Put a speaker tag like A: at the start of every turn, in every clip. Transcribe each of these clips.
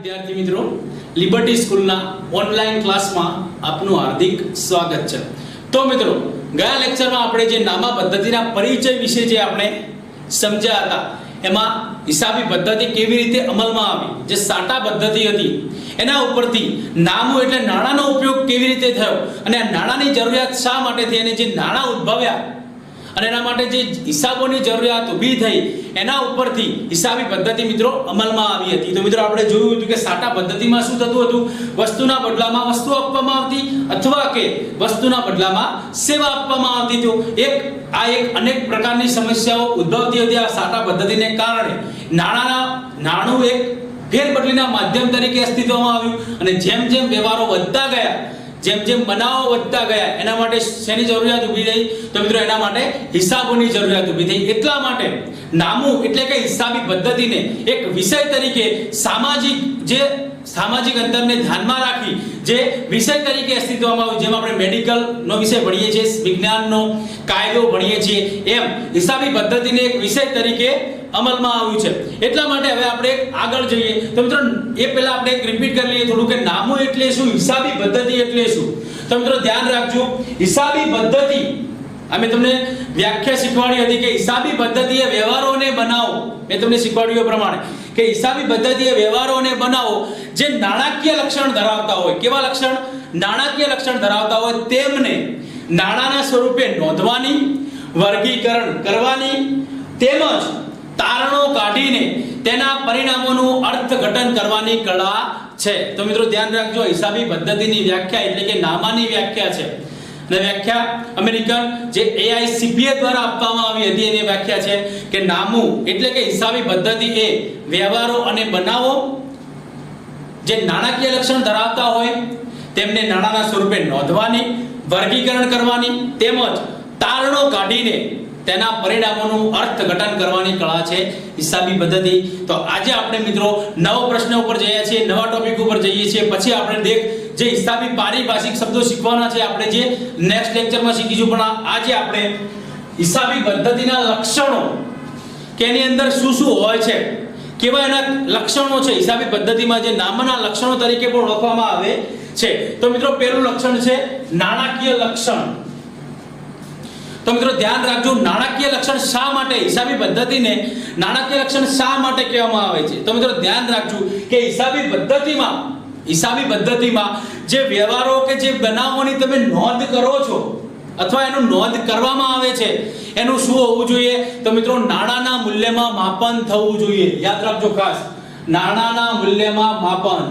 A: વિદ્યાર્થી મિત્રો, લિબર્ટી સ્કૂલના ઓનલાઈન ક્લાસમાં આપનું હાર્દિક સ્વાગત છે। તો મિત્રો, ગયા લેક્ચરમાં આપણે જે નામા પદ્ધતિના પરિચય વિશે જે આપણે સમજ્યા હતા, એમાં હિસાબી પદ્ધતિ કેવી રીતે અમલમાં આવી, જે સાટા પદ્ધતિ હતી એના ઉપરથી નામું એટલે નાણાંનો ઉપયોગ કેવી રીતે થયો અને આ નાણાંની જરૂરિયાત શા માટે થઈ અને જે નાણાં ઉદ્ભવ્યા અને એના માટે જે હિસાબોની જરૂરિયાત ઊભી થઈ એના ઉપરથી હિસાબી પદ્ધતિ મિત્રો અમલમાં આવી હતી। તો મિત્રો આપણે જોયું હતું કે સાટા પદ્ધતિમાં શું થતું હતું, વસ્તુના બદલામાં વસ્તુ આપવામાં આવતી અથવા કે વસ્તુના બદલામાં સેવા આપવામાં આવતી। તો એક અનેક પ્રકારની સમસ્યાઓ ઉદ્ભવતી હતી આ સાટા પદ્ધતિને કારણે। નાણું એક ફેરબદલીના માધ્યમ તરીકે અસ્તિત્વમાં આવ્યું અને જેમ જેમ વ્યવહારો વધતા ગયા, જેમ જેમ બનાવો વધતા ગયા, એના માટે શેની જરૂરિયાત ઊભી થઈ? તો મિત્રો એના માટે હિસાબોની જરૂરિયાત ઊભી થઈ। એટલા માટે નામું એટલે કે હિસાબી પદ્ધતિને એક વિષય તરીકે સામાજિક અંતરને ધ્યાનમાં રાખી જે વિષય તરીકે અસ્તિત્વમાં આવ્યું, જેમ આપણે મેડિકલ નો વિષય ભણીએ છીએ, વિજ્ઞાનનો કાયદો ભણીએ છીએ, એમ હિસાબી પદ્ધતિને એક વિષય તરીકે અમલમાં આવ્યું છે। એટલા માટે હવે આપણે આગળ જઈએ તો મિત્રો એ પહેલા આપણે એક રિપીટ કરી લઈએ થોડું કે નામું એટલે શું, હિસાબી પદ્ધતિ એટલે શું। તો મિત્રો ધ્યાન રાખજો, હિસાબી પદ્ધતિ અમે તમને વ્યાખ્યા શીખવાડી હતી કે હિસાબી પદ્ધતિ એ વ્યવહારોને બનાવો, મેં તમને શીખવાડ્યું એ પ્રમાણે કે હિસાબી પદ્ધતિ એ વ્યવહારોને બનાવો જે નાણાકીય લક્ષણ ધરાવતા હોય। કેવા લક્ષણ? નાણાકીય લક્ષણ ધરાવતા હોય તેમને નાણાંના સ્વરૂપે નોંધવાની, વર્ગીકરણ કરવાની તેમજ તારણો કાઢીને તેના પરિણામોનું અર્થઘટન કરવાની કળા છે। તો મિત્રો ધ્યાન રાખજો, હિસાબી પદ્ધતિની વ્યાખ્યા એટલે કે નામાની વ્યાખ્યા છે અને વ્યાખ્યા અમેરિકન જે AICPA દ્વારા આપવામાં આવી હતી એની વ્યાખ્યા છે કે નામું એટલે કે હિસાબી પદ્ધતિ એ વ્યવહારો અને બનાવો જે નાણાકીય લક્ષણ ધરાવતા હોય તેમને નાણાંના સ્વરૂપે નોંધવાની, વર્ગીકરણ કરવાની તેમજ તારણો કાઢીને તેના પરિણામોનું અર્થઘટન કરવાની કળા છે હિસાબી પદ્ધતિ। તો આજે આપણે મિત્રો નવા પ્રશ્ન ઉપર જઈએ છીએ, નવા ટોપિક ઉપર જઈએ છીએ, પછી આપણે જે હિસાબી પારિભાષિક શબ્દો શીખવાના છે આપણે જે નેક્સ્ટ લેક્ચરમાં શીખીશું, પણ આજે આપણે હિસાબી પદ્ધતિના લક્ષણો કે એની અંદર શું શું હોય છે, કેવા એના લક્ષણો છે, હિસાબી પદ્ધતિમાં જે નામના લક્ષણો તરીકે પણ ઓળખવામાં આવે છે। તો મિત્રો પહેલું લક્ષણ છે નાણાકીય લક્ષણ। તો મિત્રો ધ્યાન રાખજો, નાણાકીય લક્ષણ શા માટે, હિસાબી પદ્ધતિને નાણાકીય લક્ષણ શા માટે કહેવામાં આવે છે? તો મિત્રો ધ્યાન રાખજો કે હિસાબી પદ્ધતિમાં જે વ્યવહારો કે જે બનાવોની તમે નોંધ કરો છો અથવા એનું નોંધ કરવામાં આવે છે એનું શું હોવું જોઈએ? તો મિત્રો નાણાંના મૂલ્યમાં માપન થવું જોઈએ। યાદ રાખજો ખાસ, નાણાંના મૂલ્યમાં માપન।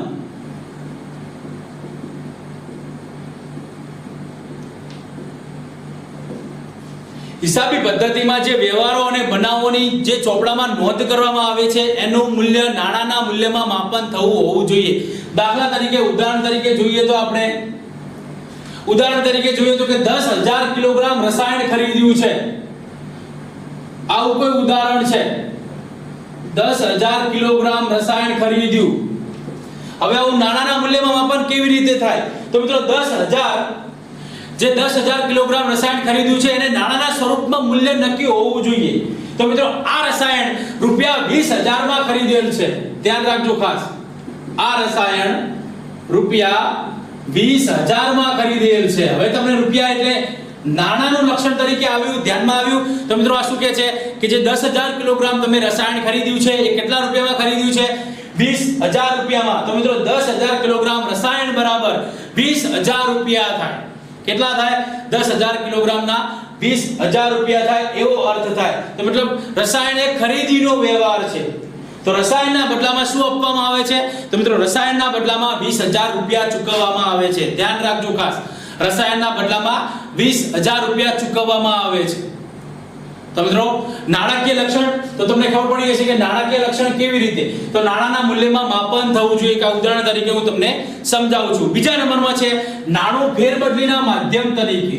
A: હિસાબી પદ્ધતિમાં જે વ્યવહારો અને બનાવોની જે ચોપડામાં નોંધ કરવામાં આવે છે એનું મૂલ્ય નાણાંના મૂલ્યમાં માપન થવું હોવું જોઈએ। દાખલા તરીકે ઉદાહરણ તરીકે જોઈએ તો કે 10,000 કિલોગ્રામ રસાયણ ખરીદ્યું છે, આવું કોઈ ઉદાહરણ છે। 10,000 કિલોગ્રામ રસાયણ ખરીદ્યું। હવે આવું નાણાંના મૂલ્યમાં માપન કેવી રીતે થાય? તો મિત્રો 10,000 કિલોગ્રામ રસાયણ ખરીદ્યું છે એને નાણાંના સ્વરૂપમાં મૂલ્ય નક્કી હોવું જોઈએ। તો મિત્રો આ રસાયણ રૂપિયા 20,000 માં ખરીદેલ છે, ધ્યાન રાખજો ખાસ, આ રસાયણ રૂપિયા 20,000 માં ખરીદેલ છે। હવે તમને રૂપિયા એટલે નાણાંનું લક્ષણ તરીકે ધ્યાનમાં આવ્યું। તો મિત્રો આ શું કહે છે કે જે 10,000 કિલોગ્રામ તમે રસાયણ ખરીદ્યું છે એ કેટલા રૂપિયામાં ખરીદ્યું છે? 20,000 રૂપિયામાં। તો મિત્રો 10,000 કિલોગ્રામ રસાયણ બરાબર 20,000 રૂપિયા થાય। કેટલા થાય? 10,000 કિલોગ્રામના 20,000 રૂપિયા થાય એવો અર્થ થાય। તો મતલબ રસાયણ એક ખરીદીનો વ્યવહાર છે। તો રસાયણના બદલામાં શું આપવામાં આવે છે? તો મિત્રો રસાયણના બદલામાં 20,000 રૂપિયા ચૂકવવામાં આવે છે। ધ્યાન રાખજો ખાસ, રસાયણના બદલામાં 20,000 રૂપિયા ચૂકવવામાં આવે છે। તો મિત્રો નાણાકીય લક્ષણ તો તમને ખબર પડી હશે કે નાણાકીય લક્ષણ કેવી રીતે, તો નાણાંના મૂલ્યમાં માપન થવું જોઈએ કે ઉદાહરણ તરીકે હું તમને સમજાવું છું। બીજા નંબરમાં છે નાણું ફેરબદલીના માધ્યમ તરીકે।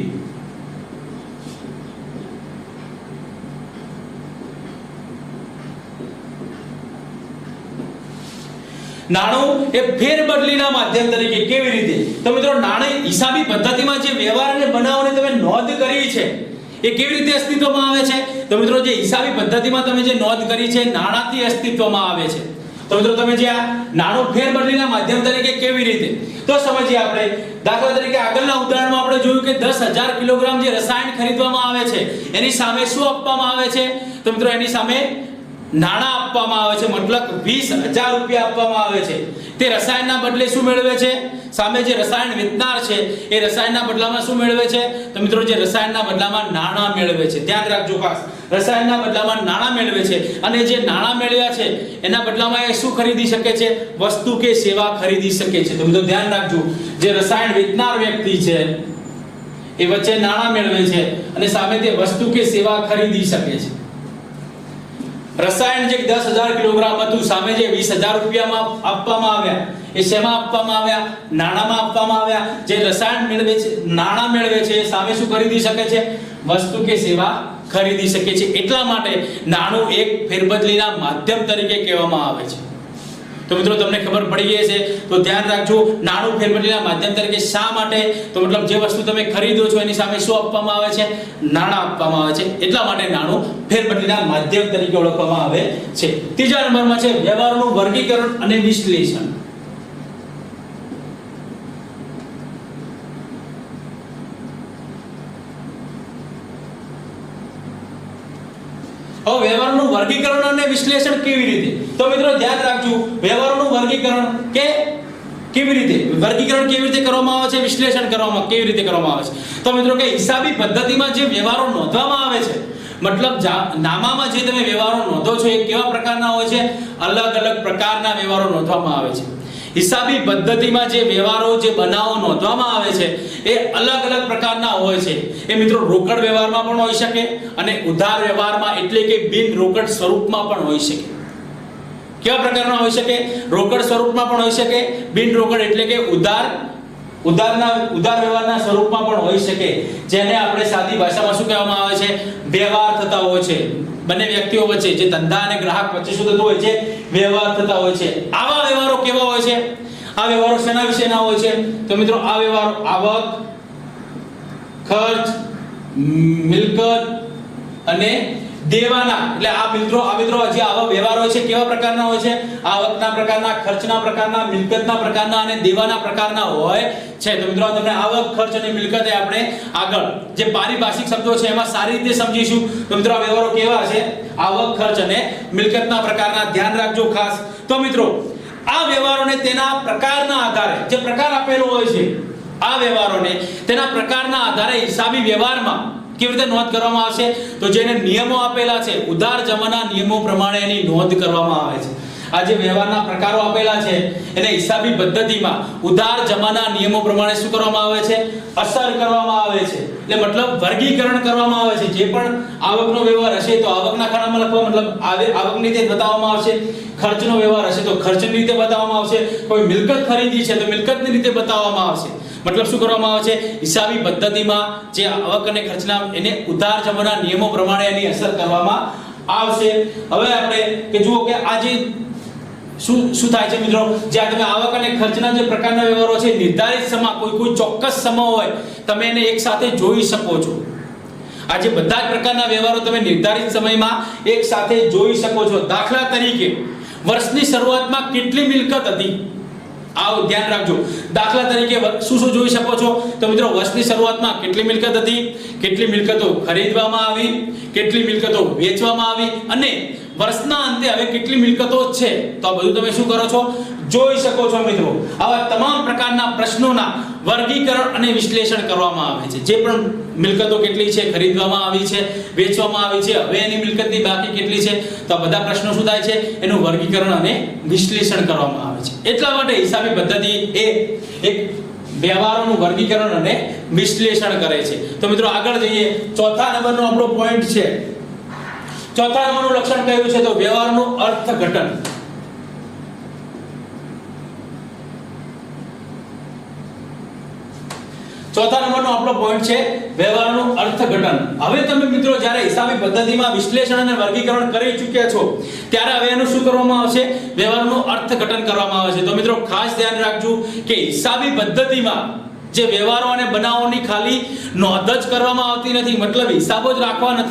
A: નાણું એ ફેરબદલીના માધ્યમ તરીકે કેવી રીતે? તો મિત્રો નાણાં હિસાબી પદ્ધતિમાં જે વ્યવહાર અને બનાવોની તમે નોંધ કરી છે એ કેવી રીતે અસ્તિત્વમાં આવે છે? તો મિત્રો જે હિસાબી પદ્ધતિમાં તમે જે નોંધ કરી છે નાણાંથી અસ્તિત્વમાં આવે છે। તો તો મિત્રો તમે જે આ નાણું ફેરબદલીના માધ્યમ તરીકે કેવી રીતે, તો સમજીએ આપણે. દાખલા તરીકે આગળના ઉદાહરણમાં આપણે જોયું કે 10,000 કિલોગ્રામ જે રસાયણ ખરીદવામાં આવે છે એની સામે શું આપવામાં આવે છે? તો મિત્રો એની સામે નાણાં આપવામાં આવે છે, મતલબ 20,000 રૂપિયા આપવામાં આવે છે. તે રસાયણના બદલે શું મેળવે છે? સામે જે રસાયણ વેચનાર છે એ રસાયણના બદલામાં શું મેળવે છે? તો મિત્રો જે રસાયણના બદલામાં નાણાં મેળવે છે. ધ્યાન રાખજો ખાસ, રસાયણના બદલામાં નાણાં મેળવે છે અને જે નાણાં મેળવ્યા છે એના બદલામાં એ શું ખરીદી શકે છે? વસ્તુ કે સેવા ખરીદી શકે છે. તો મિત્રો ધ્યાન રાખજો, જે રસાયણ વેચનાર વ્યક્તિ છે એ વચ્ચે નાણાં મેળવે છે અને સામે તે વસ્તુ કે સેવા ખરીદી શકે છે. રસાયણ જે 10,000 કિલોગ્રામ હતું સામે જે 20,000 રૂપિયામાં આપવામાં આવ્યા એ શેમાં આપવામાં આવ્યા? નાણાંમાં આપવામાં આવ્યા. જે રસાયણ મેળવે છે, નાણાં મેળવે છે, એ સામે શું ખરીદી શકે છે? વસ્તુ કે સેવા ખરીદી શકે છે. એટલા માટે નાણું એક ફેરબદલીના માધ્યમ તરીકે કહેવામાં આવે છે. તો મિત્રો તમને ખબર પડી ગઈ છે, તો ધ્યાન રાખજો, નાણું ફેરબદલીના માધ્યમ તરીકે શા માટે? તો મતલબ જે વસ્તુ તમે ખરીદો છો એની સામે શું આપવામાં આવે છે? નાણાં આપવામાં આવે છે. એટલા માટે નાણું ફેરબદલીના માધ્યમ તરીકે ઓળખવામાં આવે છે. ત્રીજા નંબરમાં છે વ્યવહારોનું વર્ગીકરણ અને વિશ્લેષણ. હવે વ્યવહારનું વર્ગીકરણ અને વિશ્લેષણ કેવી રીતે? તો મિત્રો ધ્યાન રાખજો, વ્યવહારનું વર્ગીકરણ કે કેવી રીતે, વર્ગીકરણ કેવી રીતે કરવામાં આવે છે, વિશ્લેષણ કરવામાં કેવી રીતે કરવામાં આવે છે? તો મિત્રો કે હિસાબી પદ્ધતિમાં જે વ્યવહારો નોંધવામાં આવે છે, મતલબ નામામાં જે તમે વ્યવહારો નોંધો છો એ કેવા પ્રકારના હોય છે? અલગ અલગ પ્રકારના વ્યવહારો નોંધવામાં આવે છે. હિસાબી પદ્ધતિમાં જે વ્યવહારો, જે બનાવો નોંધવામાં આવે છે એ અલગ અલગ પ્રકારના હોય છે. એ મિત્રો રોકડ વ્યવહારમાં પણ હોઈ શકે અને ઉધાર વ્યવહારમાં એટલે કે બિન રોકડ સ્વરૂપમાં પણ હોઈ શકે. કેવા પ્રકારના હોઈ શકે? રોકડ સ્વરૂપમાં પણ હોઈ શકે, બિન રોકડ એટલે કે ઉધાર વ્યવહારના સ્વરૂપમાં પણ હોઈ શકે. જેને આપણે સાદી ભાષામાં શું કહેવામાં આવે છે? વ્યવહાર થતા હોય છે. બંને વ્યક્તિઓ વચ્ચે, જે ધંધા અને ગ્રાહક વચ્ચે શું થતું હોય છે? વ્યવહાર થતા હોય છે. આવા વ્યવહારો કેવા હોય છે? આ વ્યવહારો શેના વિશેના હોય છે? તો મિત્રો આ વ્યવહારો આવક, ખર્ચ, મિલકત અને દેવાના, એટલે આ મિત્રો જે આવા વ્યવહાર હોય છે કેવા પ્રકારના હોય છે? આવકના પ્રકારના, ખર્ચના પ્રકારના, મિલકતના પ્રકારના અને દેવાના પ્રકારના હોય છે. તો મિત્રો તમને આવક, ખર્ચ અને મિલકત એ આપણે આગળ જે પારિભાષિક શબ્દો છે એમાં સારી રીતે સમજીશું. તો મિત્રો આ વ્યવહારો કેવા છે? આવક, ખર્ચ અને મિલકતના પ્રકારના. ધ્યાન રાખજો ખાસ. તો મિત્રો આ વ્યવહારોને તેના પ્રકારના આધારે, જે પ્રકાર આપેલો હોય છે, આ વ્યવહારોને તેના પ્રકારના આધારે હિસાબી વ્યવહારમાં કેવી રીતે નોંધ કરવામાં આવશે? તો જેને નિયમો આપેલા છે, ઉધાર જમાના નિયમો પ્રમાણે એની નોંધ કરવામાં આવે છે. આ જે વ્યવહારના પ્રકારો આપેલા છે એને હિસાબી પદ્ધતિમાં ઉધાર જમાના નિયમો પ્રમાણે શું કરવામાં આવે છે? અસર કરવામાં આવે છે. એટલે મતલબ વર્ગીકરણ કરવામાં આવે છે. જે પણ આવકનો વ્યવહાર હશે તો આવકના ખાનામાં લખવા, મતલબ આવકની રીતે બતાવવામાં આવશે. ખર્ચનો વ્યવહાર હશે તો ખર્ચની રીતે બતાવવામાં આવશે. કોઈ મિલકત ખરીદી છે તો મિલકતની રીતે બતાવવામાં આવશે. મતલબ શું કરવામાં આવે છે? હિસાબી પદ્ધતિમાં જે આવક અને ખર્ચના એને ઉધાર જમાના નિયમો પ્રમાણે એની અસર કરવામાં આવશે. હવે આપણે કે જુઓ કે આ જે શું થાય છે મિત્રો? જ્યાં તમે આવક અને ખર્ચના જે પ્રકારના વ્યવહારો છે નિર્ધારિત સમય, કોઈ ચોક્કસ સમય હોય તમે એને એક સાથે જોઈ શકો છો. આ જે બધા જ પ્રકારના વ્યવહારો તમે નિર્ધારિત સમયમાં એક સાથે જોઈ શકો છો. દાખલા તરીકે વર્ષની શરૂઆતમાં કેટલી મિલકત હતી? આવો ધ્યાન રાખજો. દાખલા તરીકે શું જોઈ શકો છો? તો મિત્રો વર્ષની શરૂઆતમાં કેટલી મિલકત હતી, કેટલી મિલકતો ખરીદવામાં આવી, કેટલી મિલકતો વેચવામાં આવી અને વર્ષના અંતે હવે કેટલી મિલકતો છે. તો આ બધું તમે શું કરો છો? જોઈ શકો છો મિત્રો. આવા તમામ પ્રકારના પ્રશ્નોના વર્ગીકરણ અને વિશ્લેષણ કરવામાં આવે છે. જે પણ મિલકતો કેટલી છે, ખરીદવામાં આવી છે, વેચવામાં આવી છે, હવે એની મિલકતની બાકી કેટલી છે, તો આ બધા પ્રશ્નો શું થાય છે? એનું વર્ગીકરણ અને વિશ્લેષણ કરવામાં આવે છે. એટલા માટે હિસાબી પદ્ધતિ એ એક વ્યવહારોનું વર્ગીકરણ અને વિશ્લેષણ કરે છે. તો મિત્રો આગળ જઈએ. ચોથા નંબરનો આપણો પોઈન્ટ છે. ચોથા નંબરનું લક્ષણ કયું છે? તો વ્યવહારનું અર્થઘટન. ચોથા નંબરનો આપણો પોઈન્ટ છે વ્યવહારનું અર્થઘટન. હવે તમે મિત્રો જ્યારે હિસાબી પદ્ધતિમાં વિશ્લેષણ અને વર્ગીકરણ કરી ચૂક્યા છો ત્યારે હવે એનું શું કરવામાં આવશે? વ્યવહારનું અર્થઘટન કરવામાં આવે છે. તો મિત્રો ખાસ ધ્યાન રાખજો કે હિસાબી પદ્ધતિમાં જે વ્યવહારો અને બનાવોની ખાલી નોંધ જ કરવામાં આવતી નથી, મતલબ હિસાબો જ રાખવામાં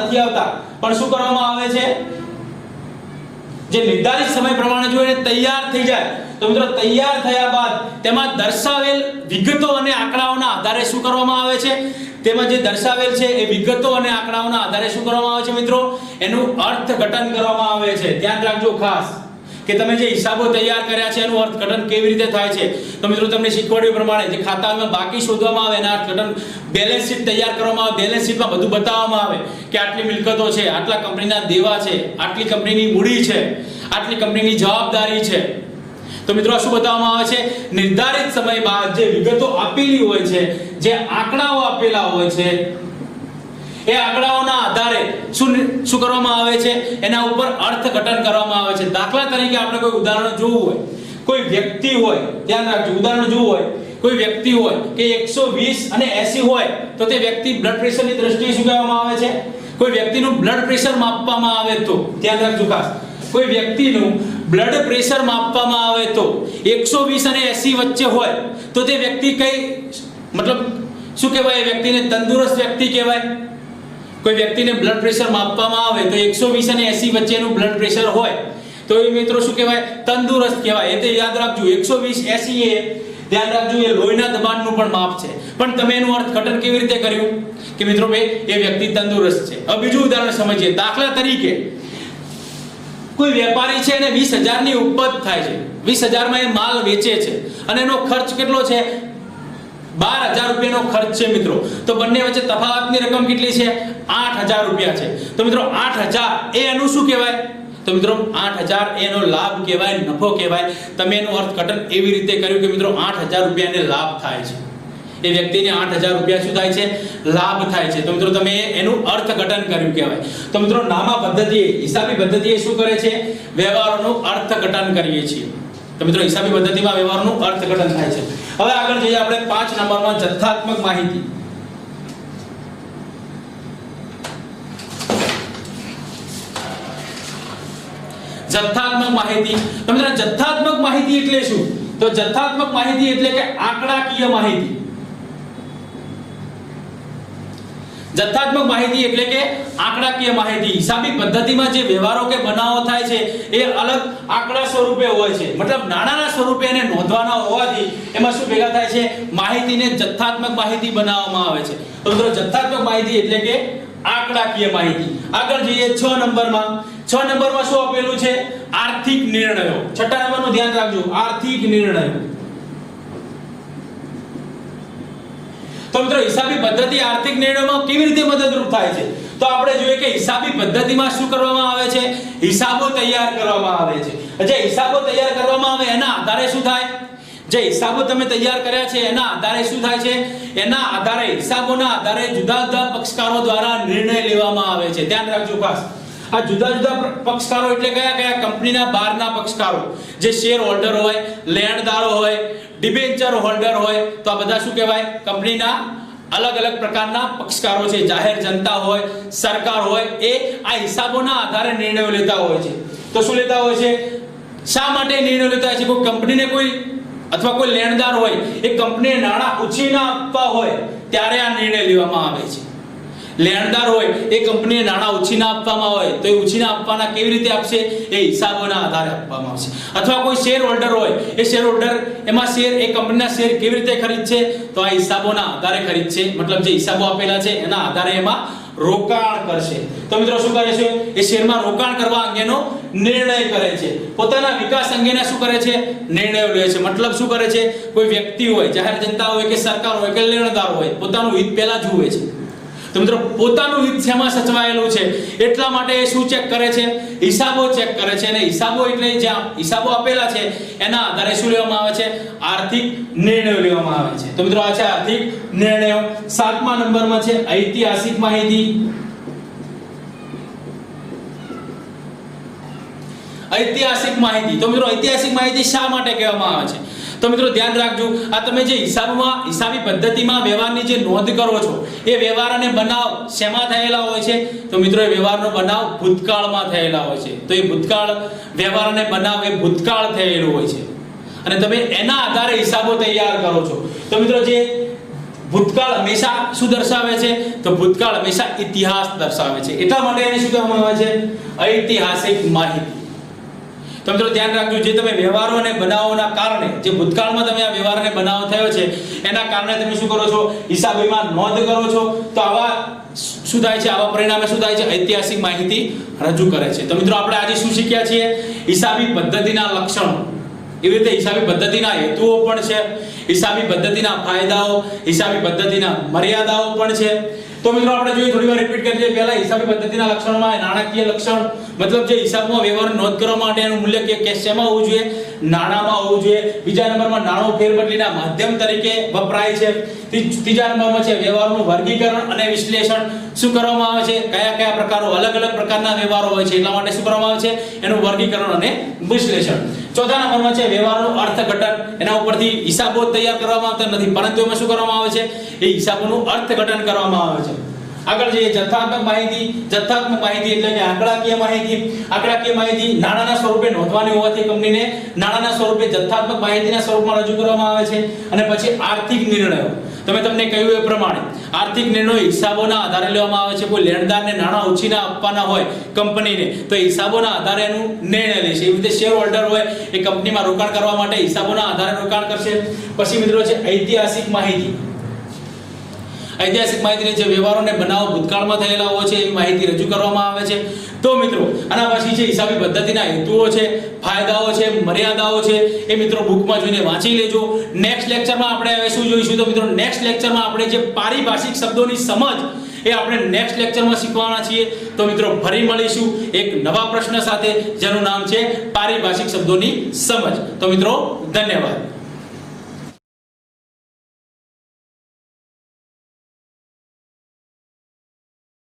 A: નથી આવતા, પણ શું કરવામાં આવે છે? જે નિર્ધારિત સમય પ્રમાણે જો એને તૈયાર થઈ જાય તો મિત્રો તૈયાર થયા બાદ તેમાં દર્શાવેલ વિગતો અને આંકડાઓના આધારે શું કરવામાં આવે છે, તેમાં જે દર્શાવેલ છે એ વિગતો અને આંકડાઓના આધારે શું કરવામાં આવે છે મિત્રો, એનું અર્થઘટન કરવામાં આવે છે. ધ્યાન રાખજો ખાસ કે તમે જે હિસાબો તૈયાર કર્યા છે એનું અર્થઘટન કેવી રીતે થાય છે. તો મિત્રો તમને શીખવાડ્યું પ્રમાણે જે ખાતામાં બાકી શોધવામાં આવે એના અર્થઘટન, બેલેન્સ શીટ તૈયાર કરવામાં આવે, બેલેન્સ શીટમાં બધું બતાવવામાં આવે કે આટલી મિલકતો છે, આટલા કંપનીના દેવા છે, આટલી કંપનીની મૂડી છે, આટલી કંપનીની જવાબદારી છે. તો મિત્રો શું બતાવવામાં આવે છે, નિર્ધારિત સમય બાદ જે વિગતો આપેલી હોય છે, જે આંકડાઓ આપેલા હોય છે, એ આંકડાઓના આધારે શું કરવામાં આવે છે, એના ઉપર અર્થઘટન કરવામાં આવે છે. દાખલા તરીકે આપણે કોઈ ઉદાહરણ જોવું હોય, કોઈ વ્યક્તિ હોય, ધ્યાન રાખજો ઉદાહરણ જોવું હોય, કોઈ વ્યક્તિ હોય કે 120 અને 80 હોય તો તે વ્યક્તિ બ્લડ પ્રેશરની દ્રષ્ટિએ શું કહેવામાં આવે છે, કોઈ વ્યક્તિનું બ્લડ પ્રેશર માપવામાં આવે તો, ધ્યાન રાખજો ખાસ, કોઈ વ્યક્તિનું બ્લડ પ્રેશર માપવામાં આવે તો 120 અને 80 વચ્ચે હોય તો તે વ્યક્તિ કઈ મતલબ શું કહેવાય, વ્યક્તિને તંદુરસ્ત વ્યક્તિ કહેવાય. કોઈ વ્યક્તિને બ્લડ પ્રેશર માપવામાં આવે તો 120 અને 80 વચ્ચેનું બ્લડ પ્રેશર હોય તો એ મિત્રો શું કહેવાય, તંદુરસ્ત કહેવાય. એ તો યાદ રાખજો 120 80 એ ધ્યાન રાખજો એ લોહીના દબાણનું પણ માપ છે. પણ તમે એનું અર્થઘટન કેવી રીતે કર્યું કે મિત્રો ભાઈ એ વ્યક્તિ તંદુરસ્ત છે. હવે બીજું ઉદાહરણ સમજીએ. દાખલા તરીકે કોઈ વેપારી છે અને 20,000 ની ઉપજ થાય છે, 20,000 માં એ માલ વેચે છે અને એનો ખર્ચ કેટલો છે, 12,000 રૂપિયાનો ખર્ચ છે મિત્રો. તો બંને વચ્ચે તફાવતની રકમ કેટલી છે, 8,000 રૂપિયા છે. તો મિત્રો 8,000 એ એનું શું કહેવાય, તો મિત્રો 8,000 એનો લાભ કહેવાય, નફો કહેવાય. તમે એનું અર્થઘટન એવી રીતે કર્યું કે મિત્રો 8,000 રૂપિયાને લાભ થાય છે, એ વ્યક્તિને 8,000 રૂપિયા શું થાય છે, લાભ થાય છે. તો મિત્રો તમે એનું અર્થઘટન કર્યું કહેવાય. તો મિત્રો નામા પદ્ધતિએ, હિસાબી પદ્ધતિએ શું કરે છે, વ્યવહારોનું અર્થઘટન કરીએ છીએ. તો મિત્રો હિસાબી પદ્ધતિમાં વ્યવહારનું અર્થઘટન થાય છે. હવે આગળ જઈએ આપણે 5 નંબરમાં જથ્થાત્મક માહિતી. જથ્થાત્મક માહિતી. તો મિત્રો જથ્થાત્મક માહિતી એટલે શું, તો જથ્થાત્મક માહિતી એટલે કે આંકડાકીય માહિતી. જથ્થાત્મક માહિતી એટલે કે આંકડાકીય માહિતી. હિસાબી પદ્ધતિમાં જે વ્યવહારો કે બનાવો થાય છે એ અલગ આંકડા સ્વરૂપે હોય છે, મતલબ નાણાના સ્વરૂપે એને નોંધવાના હોવાથી એમાં શું ભેગા થાય છે, માહિતીને જથ્થાત્મક માહિતી બનાવવામાં આવે છે. તો મિત્રો જથ્થાત્મક માહિતી એટલે કે આંકડાકીય માહિતી. આગળ જઈએ 6 નંબરમાં. 6 નંબરમાં શું આપેલું છે, આર્થિક નિર્ણયો. 6 નંબરનું ધ્યાન રાખજો, આર્થિક નિર્ણયો. તો મિત્રો હિસાબી પદ્ધતિ આર્થિક નિર્ણયોમાં કેવી રીતે મદદરૂપ થાય છે, તો આપણે જોઈએ કે હિસાબી પદ્ધતિમાં શું કરવામાં આવે છે, હિસાબો તૈયાર કરવામાં આવે છે. જે હિસાબો તૈયાર કરવામાં આવે એના આધારે શું થાય, જે હિસાબો તમે તૈયાર કર્યા છે એના આધારે શું થાય છે, એના આધારે હિસાબોના આધારે જુદા જુદા પક્ષકારો દ્વારા નિર્ણય લેવામાં આવે છે. ધ્યાન રાખજો ખાસ, આ જુદા જુદા પક્ષકારો એટલે કયા કયા, કંપનીના બહારના પક્ષકારો, જે શેર હોલ્ડર હોય, લેણદારો હોય, ડિબેન્ચર હોલ્ડર હોય. તો આ બધા શું કહેવાય, કંપનીના અલગ અલગ પ્રકારના પક્ષકારો છે. જાહેર જનતા હોય, સરકાર હોય, એ આ હિસાબોના આધારે નિર્ણયો લેતા હોય છે. તો શું લેતા હોય છે, શા માટે નિર્ણયો લેતા હોય છે, કોઈ કંપનીને કોઈ અથવા કોઈ લેણદાર હોય એ કંપનીને નાણાં ઉછીના આપવા હોય ત્યારે આ નિર્ણય લેવામાં આવે છે. લેણદાર હોય એ કંપનીને નાણાં ઉછીના આપવામાં હોય તો એ ઉછીના આપવાના કેવી રીતે આપશે, એ હિસાબોના આધારે આપવામાં આવશે. અથવા કોઈ શેર હોલ્ડર હોય, એ શેર હોલ્ડર એમાં શેર, એ કંપનીના શેર કેવી રીતે ખરીદશે, તો આ હિસાબોના આધારે ખરીદશે. મતલબ જે હિસાબો આપેલા છે એના આધારે એમાં રોકાણ કરશે. તો મિત્રો શું કરે છે, એ શેરમાં રોકાણ કરવા અંગેનો નિર્ણય કરે છે. પોતાના વિકાસ અંગેના શું કરે છે, નિર્ણયો લે છે. મતલબ શું કરે છે, કોઈ વ્યક્તિ હોય, જાહેર જનતા હોય કે સરકાર હોય કે લેણદાર હોય, પોતાનું હિત પહેલા જુએ છે. તો મિત્રો પોતાનું હિત શેમાં સચવાયેલું છે એટલા માટે એ શું ચેક કરે છે, હિસાબો ચેક કરે છે. અને હિસાબો એટલે જે હિસાબો આપેલા છે એના આધારે શું લેવામાં આવે છે, આર્થિક નિર્ણયો લેવામાં આવે છે. તો મિત્રો આ છે આર્થિક નિર્ણયો. 7મા નંબરમાં છે ઐતિહાસિક માહિતી. ઐતિહાસિક માહિતી. તો મિત્રો ઐતિહાસિક માહિતી શા માટે કહેવામાં આવે છે, તો મિત્રો ધ્યાન રાખજો, આ તમે જે હિસાબી પદ્ધતિમાં વ્યવહારની જે નોંધ કરો છો એ વ્યવહાર અને બનાવ શેમાં થયેલા હોય છે, તો મિત્રો એ વ્યવહારનો બનાવ ભૂતકાળમાં થયેલા હોય છે. તો એ ભૂતકાળ, વ્યવહાર અને બનાવ એ ભૂતકાળ થયેલો હોય છે અને તમે એના આધારે હિસાબો તૈયાર કરો છો. તો મિત્રો જે ભૂતકાળ હંમેશા શું દર્શાવે છે, તો ભૂતકાળ હંમેશા ઇતિહાસ દર્શાવે છે. એટલા માટે એને શું કહેવામાં આવે છે, ઐતિહાસિક માહિતી. તો મિત્રો ધ્યાન રાખજો, જે તમે વ્યવહારો અને બનાવોના કારણે, જે ભૂતકાળમાં તમે આ વ્યવહાર અને બનાવ થયો છે એના કારણે તમે શું કરો છો, હિસાબીમાં નોંધ કરો છો, તો આવા શું થાય છે, આવા પરિણામે શું થાય છે, ઐતિહાસિક માહિતી રજૂ કરે છે. તો મિત્રો આપણે આજે શું શીખ્યા છીએ, હિસાબી પદ્ધતિના લક્ષણો, એવી રીતે હિસાબી પદ્ધતિના હેતુઓ પણ છે, હિસાબી પદ્ધતિના ફાયદાઓ, હિસાબી પદ્ધતિના મર્યાદાઓ પણ છે. તો મિત્રો આપણે જોઈએ, થોડી વાર રિપીટ કરી લઈએ. પહેલા હિસાબી પદ્ધતિના લક્ષણોમાં નાણાકીય લક્ષણ, મતલબ જે હિસાબમાં વ્યવહાર નોંધ કરવા માટે એનું મૂલ્ય કે શેમાં હોવું જોઈએ, નાણામાં હોવું જોઈએ. બીજા નંબરમાં નાણું ફેરબદલીના માધ્યમ તરીકે વપરાય છે. ત્રીજા નંબરમાં છે વ્યવહારનું વર્ગીકરણ અને વિશ્લેષણ શું કરવામાં આવે છે, કયા કયા પ્રકારો, અલગ અલગ પ્રકારના વ્યવહારો હોય છે, એટલા માટે શું કરવામાં આવે છે, એનું વર્ગીકરણ અને વિશ્લેષણ. ચોથા નંબરમાં છે વ્યવહારનું અર્થઘટન. એના ઉપરથી હિસાબો તૈયાર કરવામાં આવતા નથી, પરંતુ એમાં શું કરવામાં આવે છે, એ હિસાબોનું અર્થઘટન કરવામાં આવે છે. આગળ જઈએ, જથ્થાત્મક માહિતી. જથ્થાત્મક માહિતી એટલે કે આંકડાકીય માહિતી. આંકડાકીય માહિતી નાણાંના સ્વરૂપે નોંધવાની હોવાથી કંપનીને નાણાંના સ્વરૂપે જથ્થાત્મક માહિતીના સ્વરૂપમાં રજૂ કરવામાં આવે છે. અને પછી આર્થિક નિર્ણયો, તમે તમને કહ્યું એ પ્રમાણે આર્થિક નિર્ણયો હિસાબોના આધારે લેવામાં આવે છે. કોઈ લેણદારને નાણાં ઉછીના આપવાના હોય કંપનીને, તો હિસાબોના આધારે એનું નિર્ણય લે છે. એવી રીતે શેર હોલ્ડર હોય એ કંપનીમાં રોકાણ કરવા માટે હિસાબોના આધારે રોકાણ કરશે. પછી મિત્રો છે ઐતિહાસિક માહિતી. ઐતિહાસિક માહિતીને જે વ્યવહારોને બનાવો ભૂતકાળમાં થયેલા હોય છે એવી માહિતી રજૂ કરવામાં આવે છે. તો મિત્રો આના પછી છે હિસાબી પદ્ધતિના હેતુઓ છે, ફાયદાઓ છે, મર્યાદાઓ છે, એ મિત્રો બુકમાં જોઈને વાંચી લેજો. નેક્સ્ટ લેક્ચરમાં આપણે હવે શું જોઈશું, તો મિત્રો નેક્સ્ટ લેક્ચરમાં આપણે જે પારિભાષિક શબ્દોની સમજ એ આપણે નેક્સ્ટ લેક્ચરમાં શીખવાના છીએ. તો મિત્રો ફરી મળીશું એક નવા પ્રશ્ન સાથે, જેનું નામ છે પારિભાષિક શબ્દોની સમજ. તો મિત્રો ધન્યવાદ.